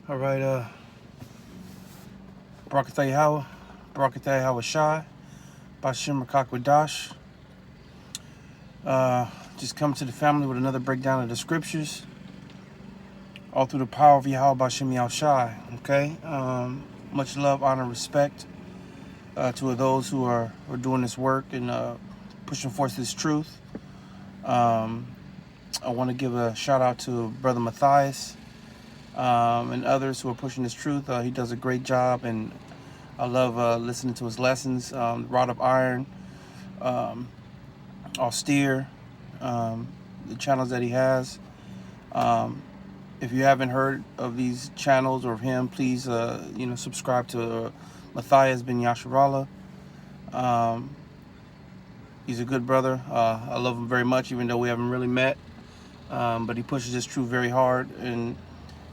All right, Barakatah Yahweh, Barakatah Yahweh Shai, Bashim Makakwadash. Just come to the family with another breakdown of the scriptures, all through the power of Yahweh Bashim Yahweh Shai. Okay, much love, honor, respect to those who are doing this work and pushing forth this truth. I want to give a shout out to Brother Matthias and others who are pushing this truth. He does a great job, and I love listening to his lessons. Rod of Iron, Austere, the channels that he has. If you haven't heard of these channels or of him, please subscribe to Matthias Ben Yasharallah. He's a good brother. I love him very much, even though we haven't really met. But he pushes this truth very hard, and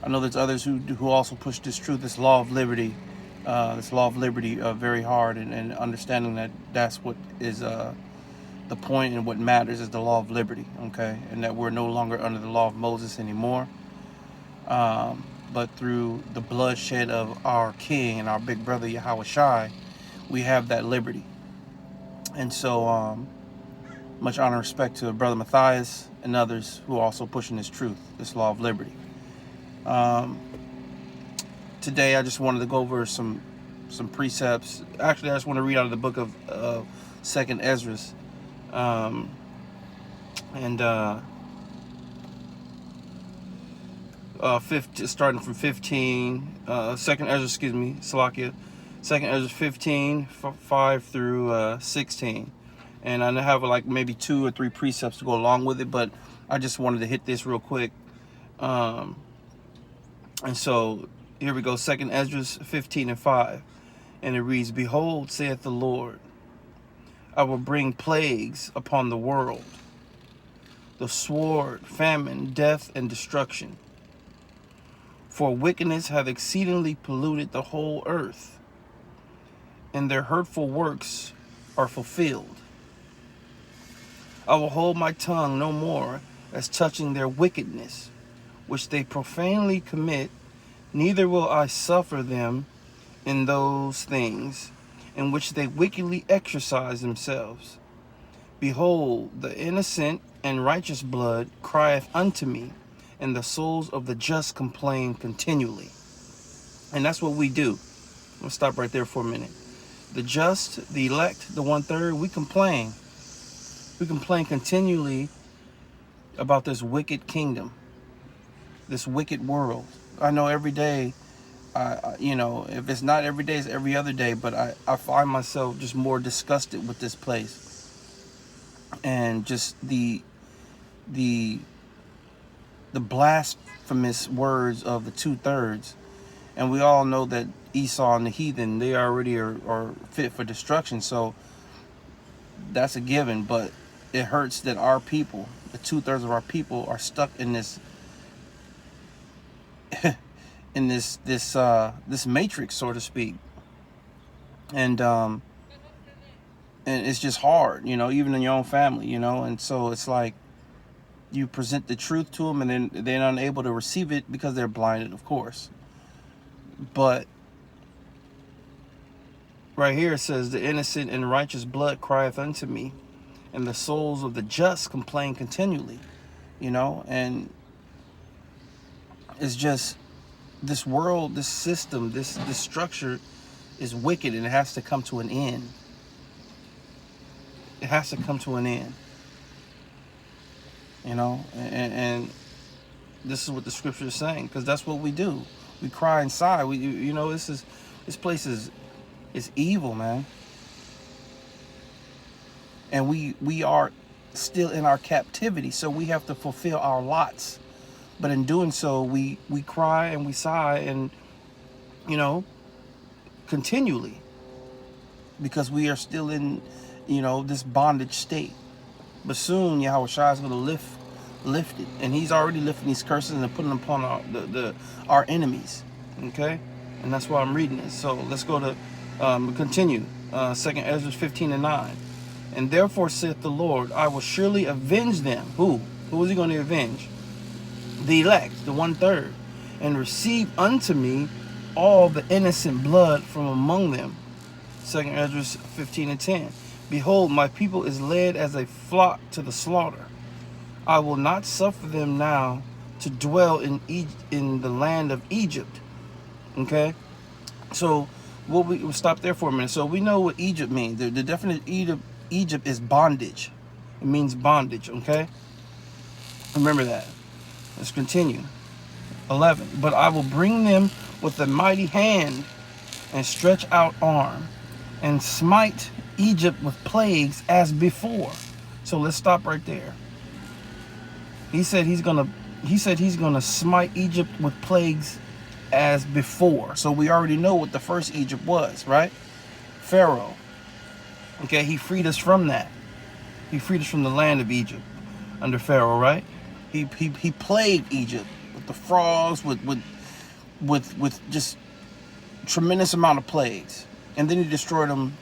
I know there's others who also push this truth, this law of liberty, very hard, and understanding that that's what is the point, and what matters is the law of liberty, okay? And that we're no longer under the law of Moses anymore, but through the bloodshed of our King and our big brother Yahweh Shai, we have that liberty. And so much honor and respect to Brother Matthias and others who are also pushing this truth, this law of liberty. Today I just wanted to go over some precepts. Actually, I just want to read out of the book of 2nd Ezra, starting from 15, 2nd Ezra, Salakia, 2nd Ezra 15, 5 through 16. And I have like maybe 2 or 3 precepts to go along with it, but I just wanted to hit this real quick. And so here we go, 2nd Ezra 15 and 5. And it reads, "Behold, saith the Lord, I will bring plagues upon the world, the sword, famine, death, and destruction. For wickedness hath exceedingly polluted the whole earth, and their hurtful works are fulfilled. I will hold my tongue no more as touching their wickedness, which they profanely commit, neither will I suffer them in those things in which they wickedly exercise themselves. Behold, the innocent and righteous blood crieth unto me, and the souls of the just complain continually." And that's what we do. I'm going to stop right there for a minute. The just, the elect, the 1/3, we complain. We complain continually about this wicked kingdom, this wicked world. I know every day, if it's not every day, it's every other day, but I find myself just more disgusted with this place. And just the blasphemous words of the 2/3. And we all know that Esau and the heathen, they already are fit for destruction. So that's a given, but it hurts that our people, the 2/3 of our people, are stuck in this in this matrix, so to speak. And it's just hard, even in your own family, and so it's like you present the truth to them, and then they're unable to receive it because they're blinded, of course. But right here it says, "The innocent and righteous blood crieth unto me, and the souls of the just complain continually," and it's just, this world, this system, this structure is wicked, and it has to come to an end. It has to come to an end. And this is what the scripture is saying, because that's what we do. We cry inside. This place is evil, man. And we are still in our captivity, so we have to fulfill our lots. But in doing so, we cry and we sigh, and continually, because we are still in this bondage state. But soon Yahweh Shai is going to lift it, and he's already lifting these curses and putting them upon our enemies. Okay, and that's why I'm reading this. So let's go to continue. 2nd Ezra 15 and 9. "And therefore saith the Lord, I will surely avenge them." Who is he going to avenge? The elect, the 1/3. and receive unto me all the innocent blood from among them. 2nd Ezra 15:10. Behold, my people is led as a flock to the slaughter. I will not suffer them now to dwell in the land of Egypt. Okay, so we'll stop there for a minute. So we know what Egypt means. The definite Egypt is bondage. It means bondage. Okay, remember that. Let's continue. 11. But I will bring them with a mighty hand and stretch out arm, and smite Egypt with plagues as before. So let's stop right there. He said he's gonna smite Egypt with plagues as before. So we already know what the first Egypt was, right? Pharaoh. Okay, he freed us from that. He freed us from the land of Egypt under Pharaoh, right? He plagued Egypt with the frogs, with just tremendous amount of plagues, and then he destroyed them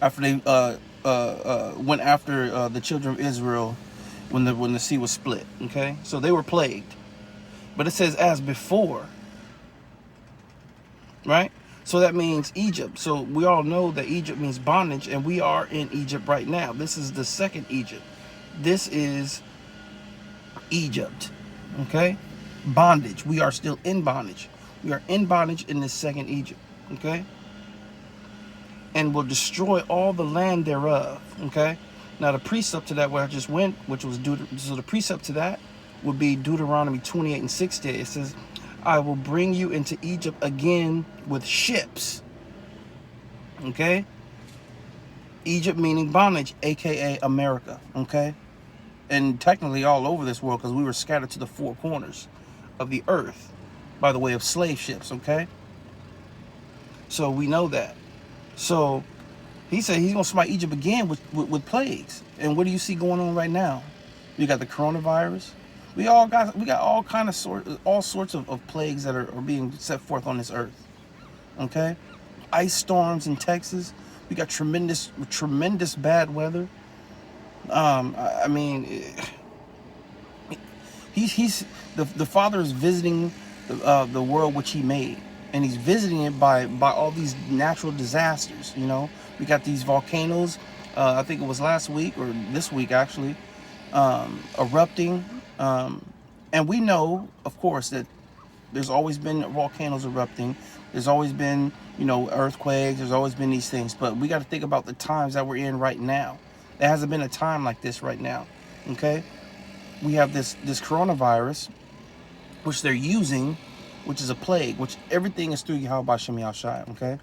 after they went after the children of Israel when the sea was split. Okay, so they were plagued, but it says as before, right? So that means Egypt. So we all know that Egypt means bondage, and we are in Egypt right now. This is the second Egypt. This is Egypt. Okay, bondage. We are still in bondage. We are in bondage in this second Egypt. Okay, and will destroy all the land thereof. Okay, now the precept to that where I just went, which was so the precept to that would be Deuteronomy 28:60. It says, I will bring you into Egypt again with ships. Okay, Egypt meaning bondage, aka America. Okay, and technically all over this world, because we were scattered to the four corners of the earth by the way of slave ships. Okay, so we know that. So he said he's gonna smite Egypt again with plagues. And what do you see going on right now? We got the coronavirus. We got all sorts of plagues that are being set forth on this earth. Okay, ice storms in Texas. We got tremendous bad weather. I mean, he's the Father is visiting the world which He made, and He's visiting it by all these natural disasters. You know, we got these volcanoes. I think it was last week or this week actually, erupting. And we know, of course, that there's always been volcanoes erupting. There's always been, earthquakes. There's always been these things. But we got to think about the times that we're in right now. There hasn't been a time like this right now. Okay? We have this coronavirus, which they're using, which is a plague, which everything is through Yahweh B'Shem Yahushua. Okay?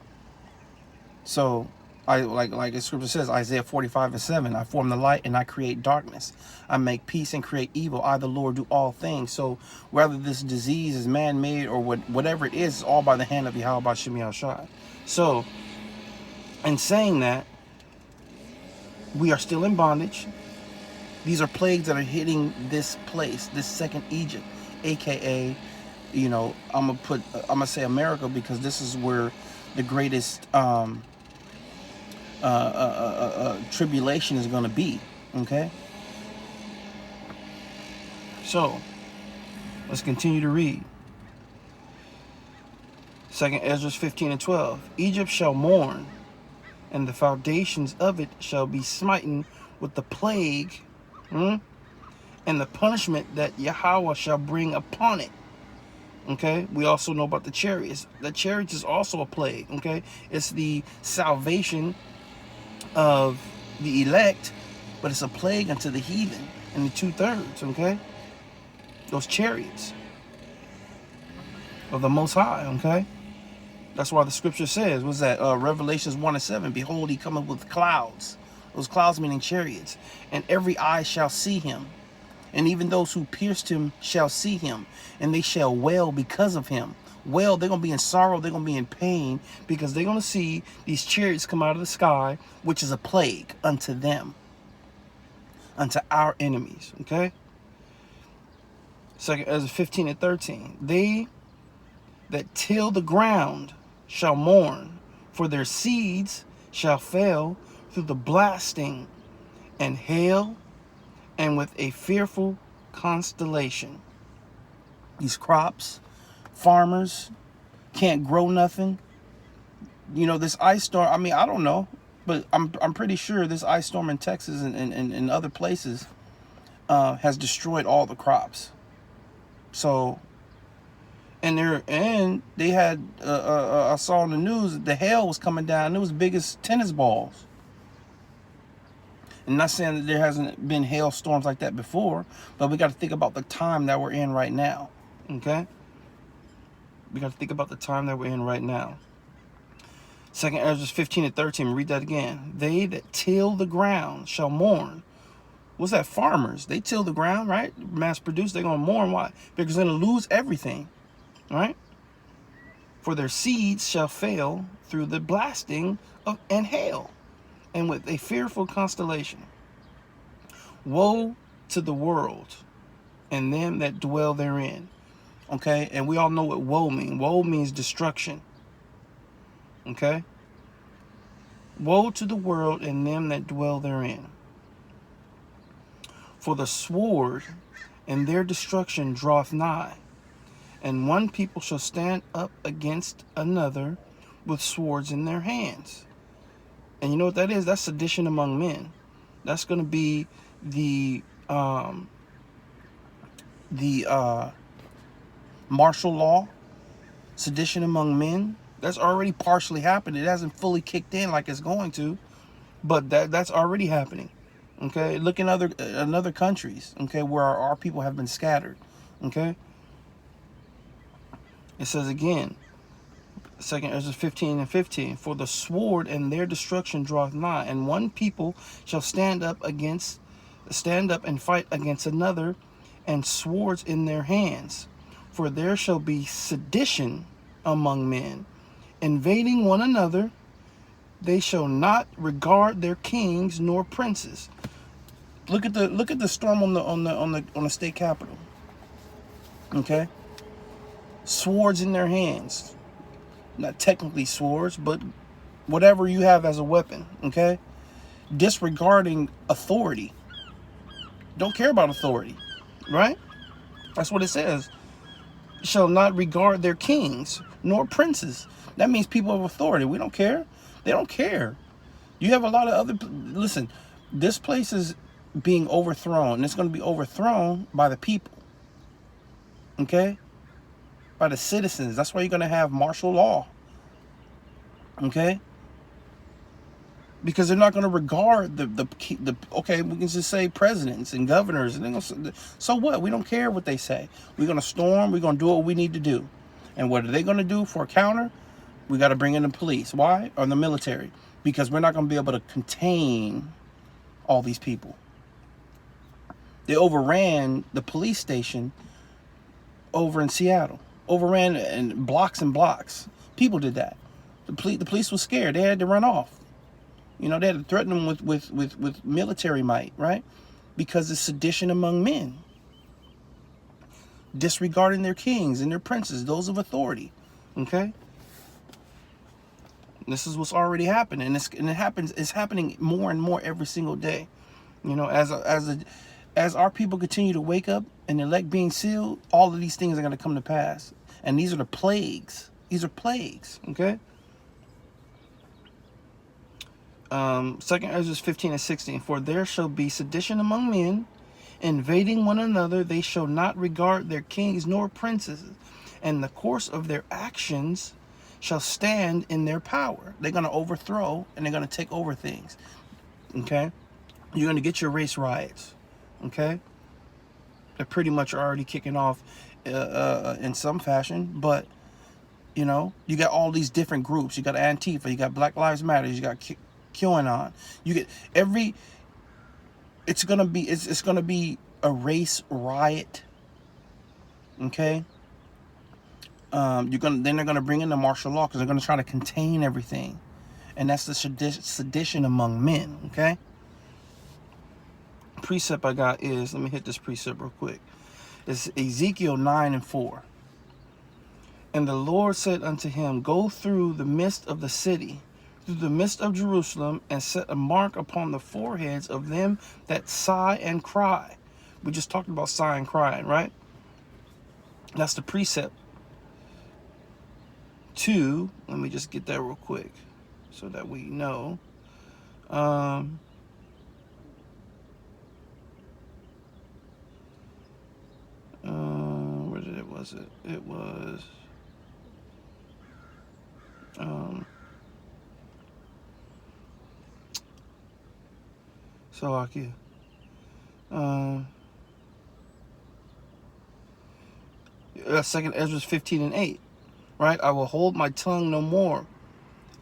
So, like the scripture says, Isaiah 45:7, I form the light and I create darkness. I make peace and create evil. I, the Lord, do all things. So whether this disease is man-made or whatever it is, it's all by the hand of Yahweh B'Shem Yahushua. So, in saying that, we are still in bondage. These are plagues that are hitting this place, this second Egypt, aka, I'm gonna say America, because this is where the greatest tribulation is going to be. Okay, so let's continue to read. 2nd Ezra 15:12. Egypt shall mourn, and the foundations of it shall be smitten with the plague, and the punishment that Yahweh shall bring upon it. Okay, we also know about the chariots. The chariots is also a plague. Okay, it's the salvation of the elect, but it's a plague unto the heathen and the 2/3. Okay, those chariots of the Most High. Okay, that's why the scripture says, was that Revelations 1:7, behold, He cometh with clouds. Those clouds meaning chariots, and every eye shall see Him, and even those who pierced Him shall see Him, and they shall wail because of Him. Well, they're going to be in sorrow, they're going to be in pain, because they're going to see these chariots come out of the sky, which is a plague unto them, unto our enemies. Okay? 2nd Ezra 15:13. They that till the ground shall mourn, for their seeds shall fail through the blasting and hail, and with a fearful constellation. These crops farmers can't grow nothing. You know, this ice storm, I mean, I don't know, but I'm pretty sure this ice storm in Texas and other places has destroyed all the crops. So, and they had I saw in the news that the hail was coming down. It was big as tennis balls. I'm not saying that there hasn't been hailstorms like that before, but we got to think about the time that we're in right now. Okay, we got to think about the time that we're in right now. 2 Ezra 15-13. Read that again. They that till the ground shall mourn. What's that? Farmers. They till the ground, right? Mass produced. They're gonna mourn. Why? Because they're gonna lose everything. Right? For their seeds shall fail through the blasting and hail, and with a fearful constellation. Woe to the world and them that dwell therein. Okay? And we all know what woe means. Woe means destruction. Okay? Woe to the world and them that dwell therein. For the sword and their destruction draweth nigh, and one people shall stand up against another with swords in their hands. And you know what that is? That's sedition among men. That's going to be the martial law, sedition among men. That's already partially happened. It hasn't fully kicked in like it's going to, but that's already happening. Okay, look in other countries. Okay, where our people have been scattered. Okay, it says again, 2 Ezra 15-15. For the sword and their destruction draweth nigh, and one people shall stand up and fight against another, and swords in their hands. For there shall be sedition among men, invading one another. They shall not regard their kings nor princes. Look at the storm on the state capitol. Okay, swords in their hands. Not technically swords, but whatever you have as a weapon. Okay, disregarding authority. Don't care about authority, right? That's what it says. Shall not regard their kings nor princes. That means people of authority. We don't care. They don't care. You have a lot of other. Listen, this place is being overthrown, and it's going to be overthrown by the people. Okay, by the citizens. That's why you're going to have martial law. Okay, because they're not going to regard the okay, we can just say presidents and governors, and they're gonna, so what? We don't care what they say. We're going to storm. We're going to do what we need to do. And what are they going to do for a counter? We got to bring in the police. Why? Or the military. Because we're not going to be able to contain all these people. They overran the police station over in Seattle. Overran in blocks and blocks. People did that. The police was scared. They had to run off. You know, they had to threaten them with military might, right? Because it's sedition among men. Disregarding their kings and their princes, those of authority. Okay? This is what's already happening, and it's happening more and more every single day. You know, as our people continue to wake up and the elect being sealed, all of these things are going to come to pass. And these are the plagues. These are plagues, okay? 2 Ezra 15-16. For there shall be sedition among men, invading one another. They shall not regard their kings nor princes, and the course of their actions shall stand in their power. They're going to overthrow, and they're going to take over things, okay? You're going to get your race riots, okay? They're pretty much already kicking off in some fashion, but, you know, you got all these different groups. You got Antifa, you got Black Lives Matter, you got QAnon. You get it's going to be a race riot, okay? Then they're going to bring in the martial law because they're going to try to contain everything. And that's the sedition among men, okay? Precept I got is, let me hit this precept real quick. It's Ezekiel 9:4. And the Lord said unto him, go through the midst of the city, through the midst of Jerusalem, and set a mark upon the foreheads of them that sigh and cry. We just talked about sigh and crying, right? That's the precept. 2, let me just get that real quick so that we know. Where did it was it? It was Salakia. Second Ezra 15 and 8, right? I will hold my tongue no more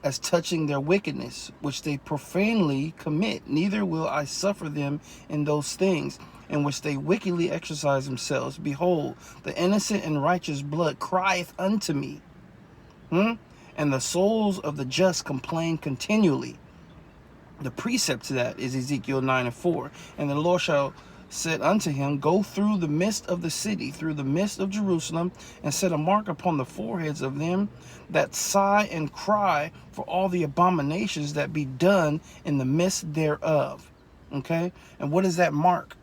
as touching their wickedness, which they profanely commit. Neither will I suffer them in those things in which they wickedly exercise themselves. Behold, the innocent and righteous blood crieth unto me, and the souls of the just complain continually. The precept to that is Ezekiel 9 and 4. And the Lord shall said unto him, go through the midst of the city, through the midst of Jerusalem, and set a mark upon the foreheads of them that sigh and cry for all the abominations that be done in the midst thereof. Okay? And what is that mark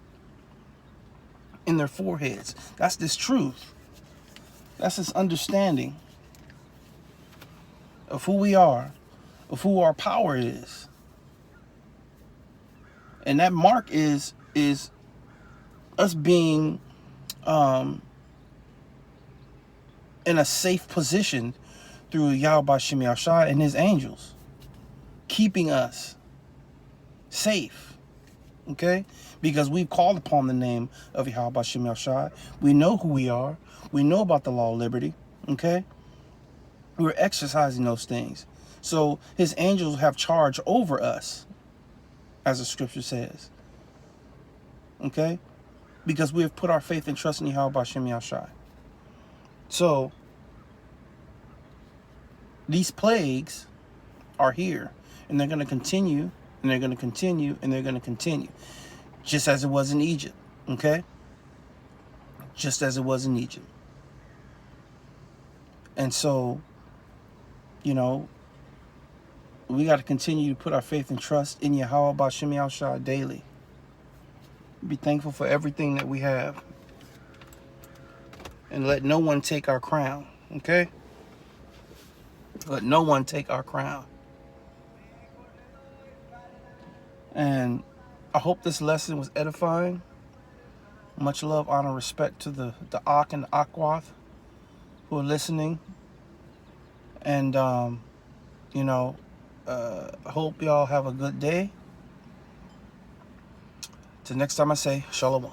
in their foreheads? That's this truth. That's this understanding of who we are, of who our power is. And that mark is us being in a safe position through Yahweh Shem Yahshai and his angels, keeping us safe, okay? Because we've called upon the name of Yahweh Shem Yahshai. We know who we are. We know about the law of liberty, okay? We're exercising those things. So his angels have charge over us, as the scripture says, okay? Because we have put our faith and trust in Yahweh Shem Yahshai. So, these plagues are here. And they're going to continue, and they're going to continue, and they're going to continue. Just as it was in Egypt, okay? Just as it was in Egypt. And so, you know, we got to continue to put our faith and trust in Yahweh Shem Yahshai daily. Be thankful for everything that we have. And let no one take our crown, okay? Let no one take our crown. And I hope this lesson was edifying. Much love, honor, respect to the Ak and the Akwath who are listening. And, you know, I hope y'all have a good day. Till next time I say, Shalom.